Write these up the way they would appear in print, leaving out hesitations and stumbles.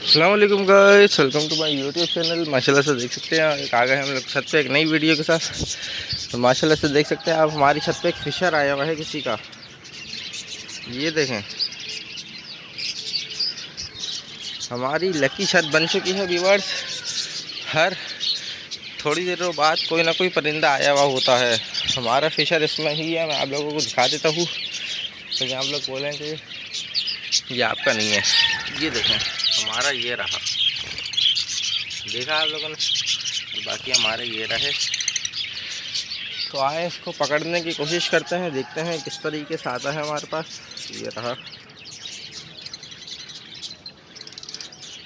अस्सलाम वालेकुम guys, welcome to my YouTube channel. माशाल्लाह से देख सकते हैं एक आ गए हम लोग छत पे एक नई वीडियो के साथ। तो माशाल्लाह से देख सकते हैं आप हमारी छत पे एक फिशर आया हुआ है किसी का। ये देखें, हमारी लकी छत बन चुकी है व्यूअर्स। हर थोड़ी देरों बाद कोई ना कोई परिंदा आया हुआ होता है। हमारा फिशर इसमें ही है, मैं आप लोगों को दिखा देता हूँ। तो आप लोग बोलेंगे ये आपका नहीं है। ये देखें, हमारा ये रहा, देखा आप लोगों ने। बाकी हमारे ये रहे। तो आए इसको पकड़ने की कोशिश करते हैं, देखते हैं किस तरीके से आता है हमारे पास। ये रहा,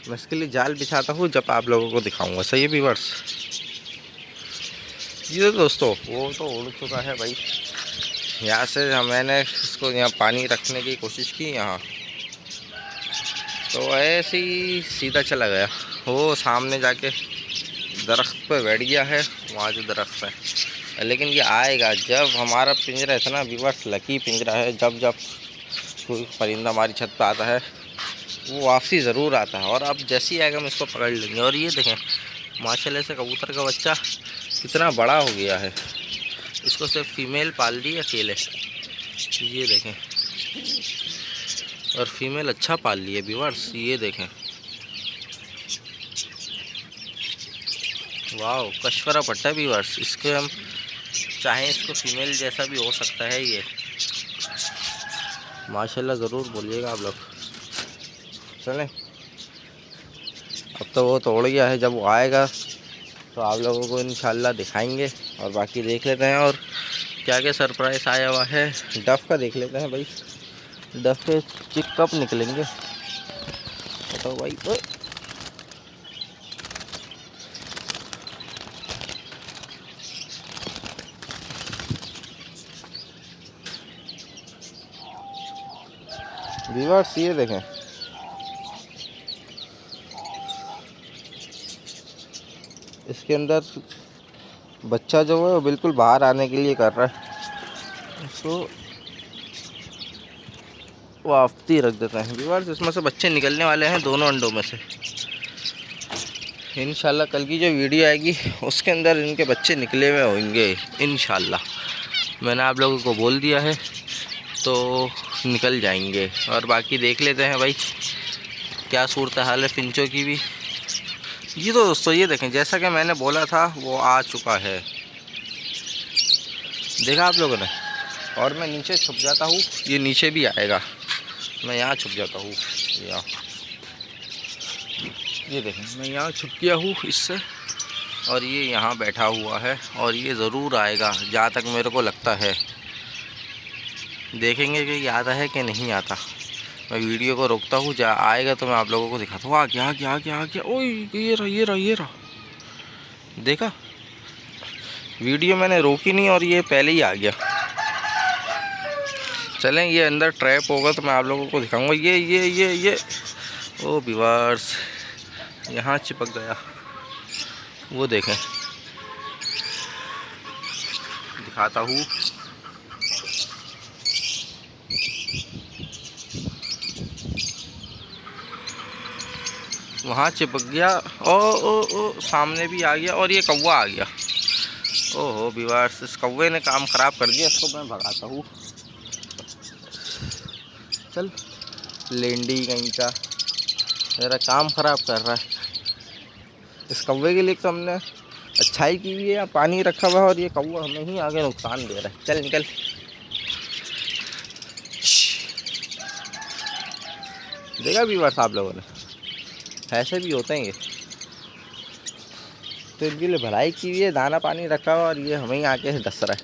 मैं इसके लिए जाल बिछाता हूँ, जब आप लोगों को दिखाऊंगा। सही है व्यूअर्स। ये दोस्तों वो तो उड़ चुका है भाई। यहाँ से मैंने इसको यहाँ पानी रखने की कोशिश की यहाँ, तो ऐसे ही सीधा चला गया। वो सामने जाके दरख्त पे बैठ गया है, वहाँ जो दरख्त है। लेकिन ये आएगा जब हमारा पिंजरा इतना व्यूअर्स लकी पिंजरा है, जब जब कोई परिंदा हमारी छत पे आता है वो वापसी ज़रूर आता है। और अब जैसे ही आएगा हम इसको पकड़ लेंगे। और ये देखें माशाल्लाह से कबूतर का बच्चा कितना बड़ा हो गया है। इसको सिर्फ फीमेल पाल दी अकेले, ये देखें। और फीमेल अच्छा पाल ली है व्यूअर्स, ये देखें। वाह, कशवरा पट्टा व्यूअर्स। इसके हम चाहें इसको फीमेल जैसा भी हो सकता है ये। माशाल्लाह ज़रूर बोलिएगा आप लोग। चलें, अब तो वो तोड़ गया है, जब वो आएगा तो आप लोगों को इंशाल्लाह दिखाएंगे। और बाकी देख लेते हैं और क्या क्या सरप्राइज़ आया हुआ है। डफ का देख लेते हैं भाई, डफ के चिक कब निकलेंगे बताओ भाई। व्यूअर्स ये देखें, इसके अंदर बच्चा जो है वो बिल्कुल बाहर आने के लिए कर रहा है। इसको वापसी रख देते हैं व्यूअर्स। इसमें से बच्चे निकलने वाले हैं दोनों अंडों में से। इंशाल्लाह कल की जो वीडियो आएगी उसके अंदर इनके बच्चे निकले हुए होंगे इंशाल्लाह। मैंने आप लोगों को बोल दिया है तो निकल जाएंगे। और बाकी देख लेते हैं भाई क्या सूरत हाल है फिंचों की भी। ये तो दोस्तों ये देखें, जैसा कि मैंने बोला था वो आ चुका है, देखा आप लोगों ने। और मैं नीचे छुप जाता हूँ, ये नीचे भी आएगा। मैं यहाँ छुप जाता हूँ, यहाँ ये देखें मैं यहाँ छुप गया हूँ इससे। और ये यहाँ बैठा हुआ है और ये ज़रूर आएगा जहाँ तक मेरे को लगता है। देखेंगे कि आता है कि नहीं आता। मैं वीडियो को रोकता हूँ, जहाँ आएगा तो मैं आप लोगों को दिखाता हूँ। आ गया आ गया आ गया आ गया। ओए ये रहा ये रहा ये रहा, देखा। वीडियो मैंने रोकी नहीं और ये पहले ही आ गया। चलें, ये अंदर ट्रैप होगा तो मैं आप लोगों को दिखाऊंगा। ये ओ व्यूअर्स यहाँ चिपक गया, वो देखें दिखाता हूँ। वहाँ चिपक गया। ओ सामने भी आ गया और ये कौवा आ गया। ओहो व्यूअर्स, इस कौवे ने काम ख़राब कर दिया। इसको मैं भगाता हूँ। चल लेंडी कहीं का, मेरा काम ख़राब कर रहा है। इस कौवे के लिए तो हमने अच्छाई की हुई है, पानी रखा हुआ है, और ये कौवा हमें ही आगे नुकसान दे रहा है। चल निकल। देखा व्यूअर्स आप लोगों ने, ऐसे भी होते हैं ये। तो इनके लिए भलाई की हुई है, दाना पानी रखा हुआ, और ये हमें ही आके डस रहा है।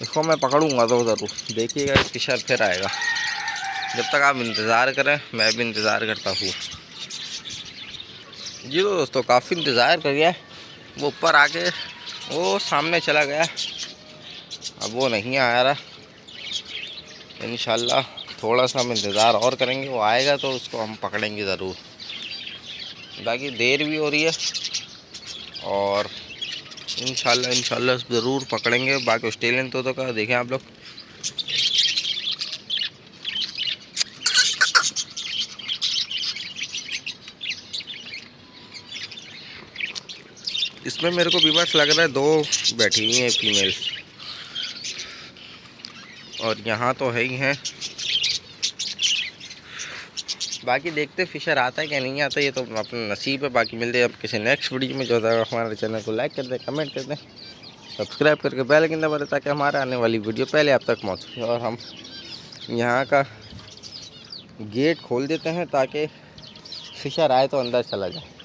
इसको मैं पकड़ूंगा तो ज़रूर देखिएगा, इस फिशर फिर आएगा। जब तक आप इंतज़ार करें मैं भी इंतज़ार करता हूँ। जी तो दोस्तों काफ़ी इंतज़ार कर गया, वो ऊपर आके वो सामने चला गया। अब वो नहीं आ रहा। इंशाल्लाह थोड़ा सा हम इंतज़ार और करेंगे, वो आएगा तो उसको हम पकड़ेंगे ज़रूर। बाकी देर भी हो रही है और इंशाल्लाह ज़रूर पकड़ेंगे। बाकी ऑस्ट्रेलियन तोतों का देखें आप लोग, इसमें मेरे को बीबर्स लग रहा है 2 बैठी हुई हैं फीमेल, और यहाँ तो है ही हैं। बाकी देखते फिशर आता है क्या नहीं आता, ये तो अपना नसीब है। बाकी मिलते हैं अब किसी नेक्स्ट वीडियो में। जो हमारे चैनल को लाइक कर दें, कमेंट कर दें, सब्सक्राइब करके बेल आइकन दबा दें ताकि हमारे आने वाली वीडियो पहले आप तक पहुँचे। और हम यहाँ का गेट खोल देते हैं ताकि फिशर आए तो अंदर चला जाए।